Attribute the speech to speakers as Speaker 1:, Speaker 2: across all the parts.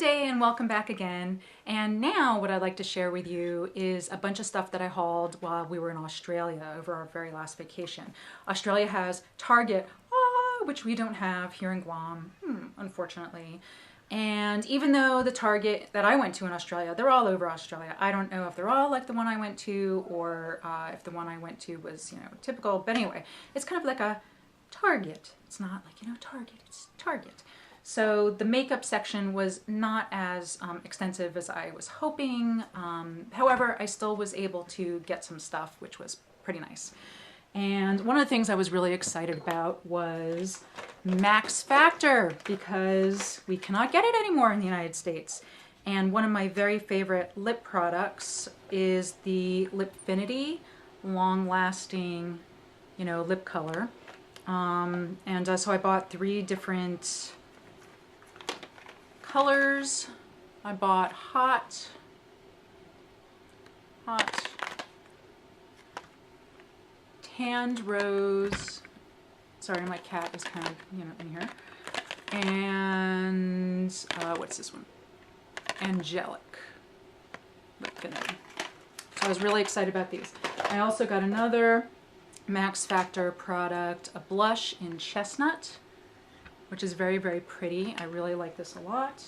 Speaker 1: day and welcome back again. And now what I'd like to share with you is a bunch of stuff that I hauled while we were in Australia over our very last vacation. Australia has Target, which we don't have here in Guam, unfortunately. And even though the Target that I went to in Australia, they're all over Australia. I don't know if they're all like the one I went to or if the one I went to was, typical. But anyway, it's kind of like a Target. It's not like, Target, it's Target. So the makeup section was not as extensive as I was hoping. However, I still was able to get some stuff, which was pretty nice. And one of the things I was really excited about was Max Factor, because we cannot get it anymore in the United States. And one of my very favorite lip products is the Lipfinity long-lasting, lip color. So I bought 3 different colors. I bought hot, tanned rose. Sorry, my cat is kind of, in here. And what's this one? Angelic Lipfinity. So I was really excited about these. I also got another Max Factor product, a blush in chestnut, which is very, very pretty. I really like this a lot.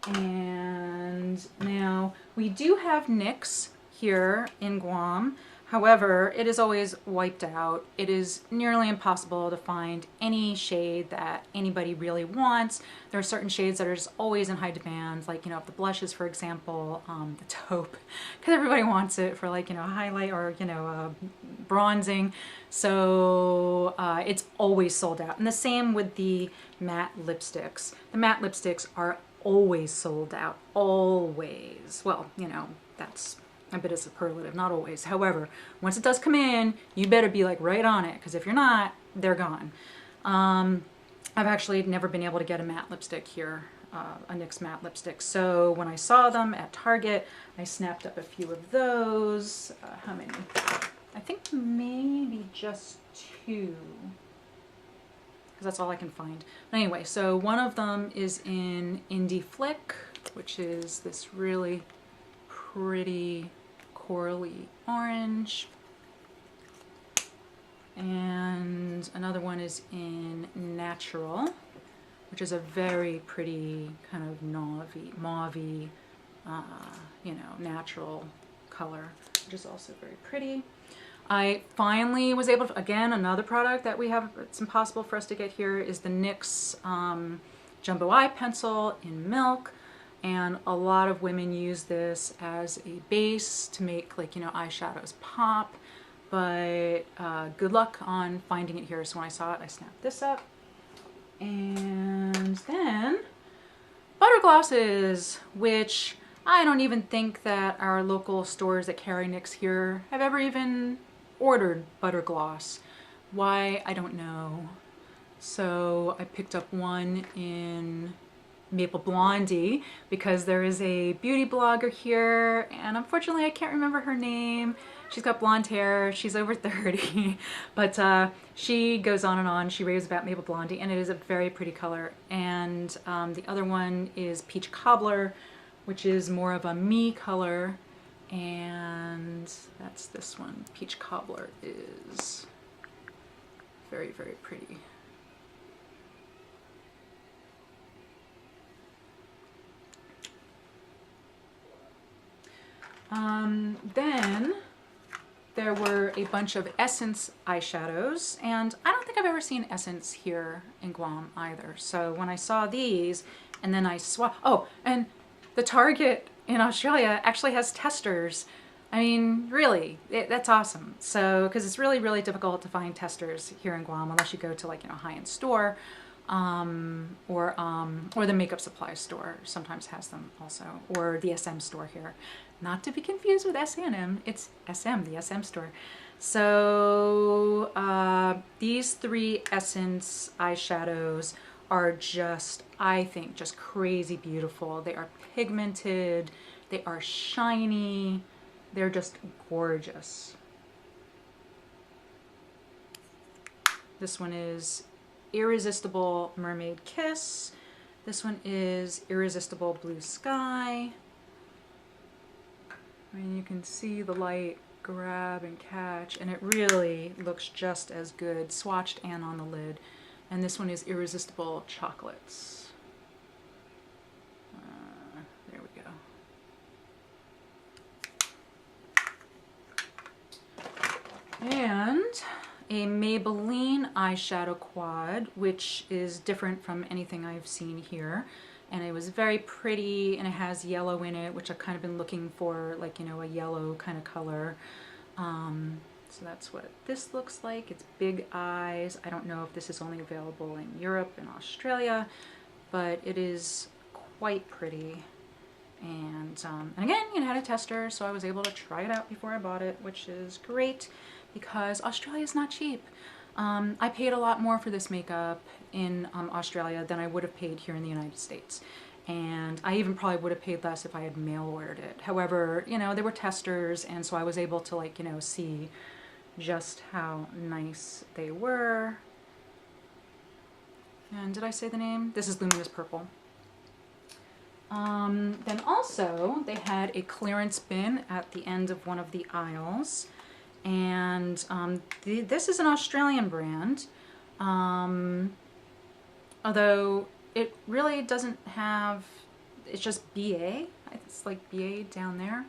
Speaker 1: And now we do have NYX here in Guam. However, it is always wiped out. It is nearly impossible to find any shade that anybody really wants. There are certain shades that are just always in high demand, like, the blushes, for example, the taupe, because everybody wants it for like, highlight or, bronzing. So it's always sold out. And the same with the matte lipsticks. The matte lipsticks are always sold out, always. Well, that's a bit of superlative, not always. However, once it does come in, you better be like right on it, because if you're not, they're gone. I've actually never been able to get a matte lipstick here, a NYX matte lipstick. So when I saw them at Target, I snapped up a few of those. How many? I think maybe just 2, because that's all I can find. But anyway, so one of them is in Indie Flick, which is this really pretty corally orange, and another one is in Natural, which is a very pretty kind of mauvey, natural color, which is also very pretty. I finally was able to, again, another product that we have, it's impossible for us to get here, is the NYX Jumbo Eye Pencil in Milk. And a lot of women use this as a base to make, like, eyeshadows pop. But good luck on finding it here. So when I saw it, I snapped this up. And then butter glosses, which I don't even think that our local stores that carry NYX here have ever even ordered butter gloss. Why, I don't know. So I picked up one in Maple Blondie because there is a beauty blogger here, and unfortunately I can't remember her name. She's got blonde hair, she's over 30, but she goes on and on. She raves about Maple Blondie, and it is a very pretty color. And the other one is Peach Cobbler, which is more of a me color, and that's this one. Peach Cobbler is very, very pretty. Then there were a bunch of Essence eyeshadows, and I don't think I've ever seen Essence here in Guam either. So when I saw these, and then I and the Target in Australia actually has testers. I mean, really, that's awesome. So, because it's really, really difficult to find testers here in Guam unless you go to, like, a high-end store. Or the makeup supply store sometimes has them also, or the SM store here. Not to be confused with S&M, it's SM, the SM store. So these 3 Essence eyeshadows are just, I think, just crazy beautiful. They are pigmented, they are shiny, they're just gorgeous. This one is Irresistible Mermaid Kiss. This one is Irresistible Blue Sky. And you can see the light grab and catch, and it really looks just as good, swatched and on the lid. And this one is Irresistible Chocolates. There we go. And a Maybelline eyeshadow quad, which is different from anything I've seen here. And it was very pretty, and it has yellow in it, which I've kind of been looking for, like, you know, a yellow kind of color. So that's what this looks like. It's big eyes. I don't know if this is only available in Europe and Australia, but it is quite pretty. And again, it had a tester, so I was able to try it out before I bought it, which is great because Australia is not cheap. I paid a lot more for this makeup in Australia than I would have paid here in the United States. And I even probably would have paid less if I had mail ordered it. However, you know, there were testers, and so I was able to, like, you know, see just how nice they were. And did I say the name? This is Luminous Purple. Then also, they had a clearance bin at the end of one of the aisles. And this is an Australian brand, although it really doesn't have, it's just BA, it's like BA down there.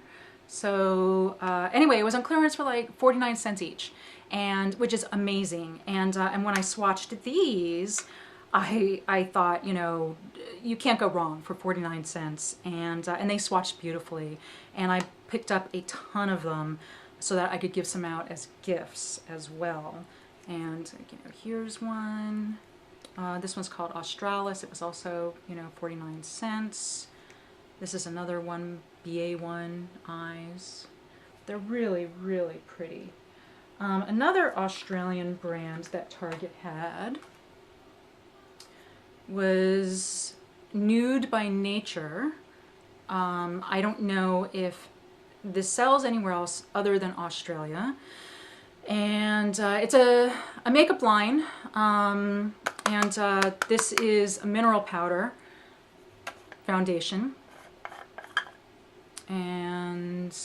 Speaker 1: So anyway, it was on clearance for like 49 cents each, and which is amazing. And when I swatched these, I thought, you know, you can't go wrong for 49 cents, and they swatched beautifully. And I picked up a ton of them, so that I could give some out as gifts as well. And you know, here's one. This one's called Australis. It was also, you know, 49 cents. This is another one, BA1 eyes. They're really, really pretty. Another Australian brand that Target had was Nude by Nature. I don't know if this sells anywhere else other than Australia, and it's a makeup line, and this is a mineral powder foundation, and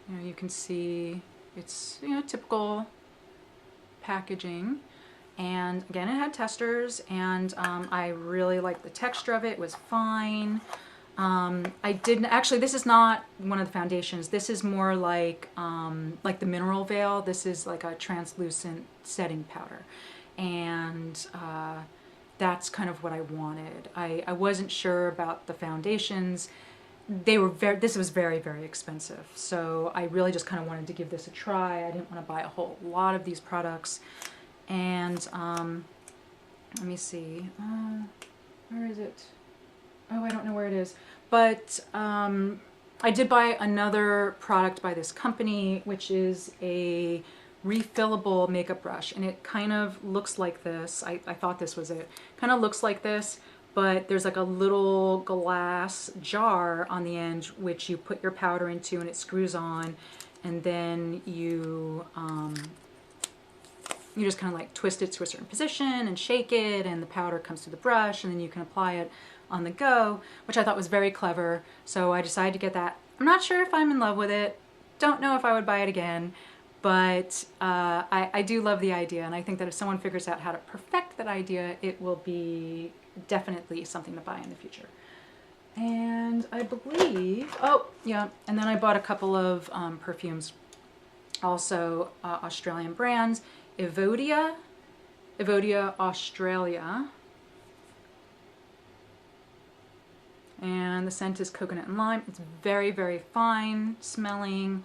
Speaker 1: you know, you can see it's, you know, typical packaging. And again, it had testers, and I really liked the texture of it. It was fine. I didn't actually, this is not one of the foundations. This is more like the Mineral Veil. This is like a translucent setting powder. And that's kind of what I wanted. I wasn't sure about the foundations. They were this was very, very expensive. So I really just kind of wanted to give this a try. I didn't want to buy a whole lot of these products. And let me see, where is it? Oh, I don't know where it is. But I did buy another product by this company, which is a refillable makeup brush. And it kind of looks like this. I thought this was it. Kind of looks like this, but there's like a little glass jar on the end, which you put your powder into, and it screws on. And then you just kind of like twist it to a certain position and shake it, and the powder comes to the brush, and then you can apply it on the go, which I thought was very clever. So I decided to get that. I'm not sure if I'm in love with it. Don't know if I would buy it again, but I do love the idea, and I think that if someone figures out how to perfect that idea, it will be definitely something to buy in the future. And I believe, oh yeah, and then I bought a couple of perfumes, also Australian brands. Evodia Australia, and the scent is coconut and lime. It's very, very fine smelling,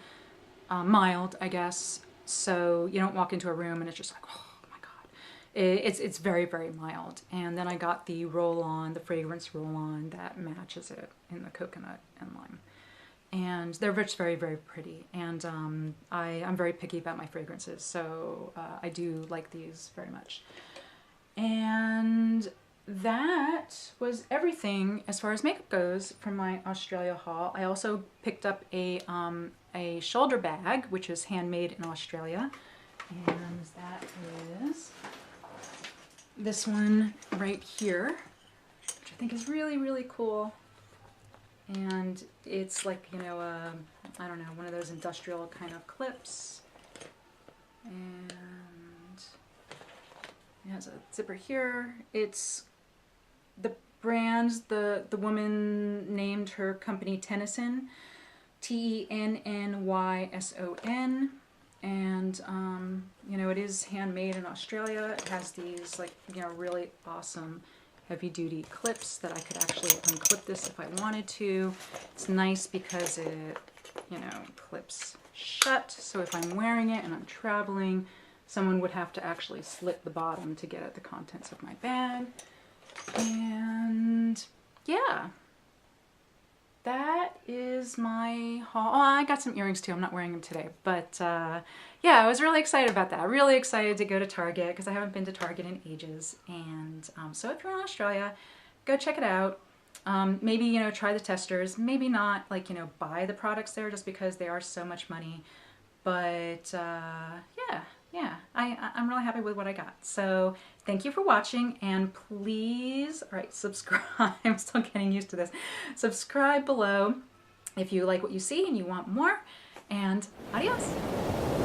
Speaker 1: mild, I guess, so you don't walk into a room and it's just like, oh my god. It's very, very mild. And then I got the roll-on, the fragrance roll-on that matches it in the coconut and lime. And they're just very, very pretty. And I'm very picky about my fragrances, so I do like these very much. And that was everything as far as makeup goes from my Australia haul. I also picked up a shoulder bag, which is handmade in Australia. And that is this one right here, which I I think is really, really cool. And it's like, you know, I don't know, one of those industrial kind of clips. And it has a zipper here. It's the brand, the woman named her company Tennyson, Tennnyson. And, you know, it is handmade in Australia. It has these, like, you know, really awesome heavy-duty clips that I could actually unclip this if I wanted to. It's nice because it, you know, clips shut. So if I'm wearing it and I'm traveling, someone would have to actually slit the bottom to get at the contents of my bag. And yeah, that is my haul. Oh, I got some earrings too. I'm not wearing them today, but yeah, I was really excited about that. Really excited to go to Target because I haven't been to Target in ages. And so if you're in Australia, go check it out. Maybe, you know, try the testers. Maybe not, like, you know, buy the products there just because they are so much money. But yeah, I'm really happy with what I got. So thank you for watching, and please, all right, subscribe. I'm still getting used to this. Subscribe below if you like what you see and you want more, and adios.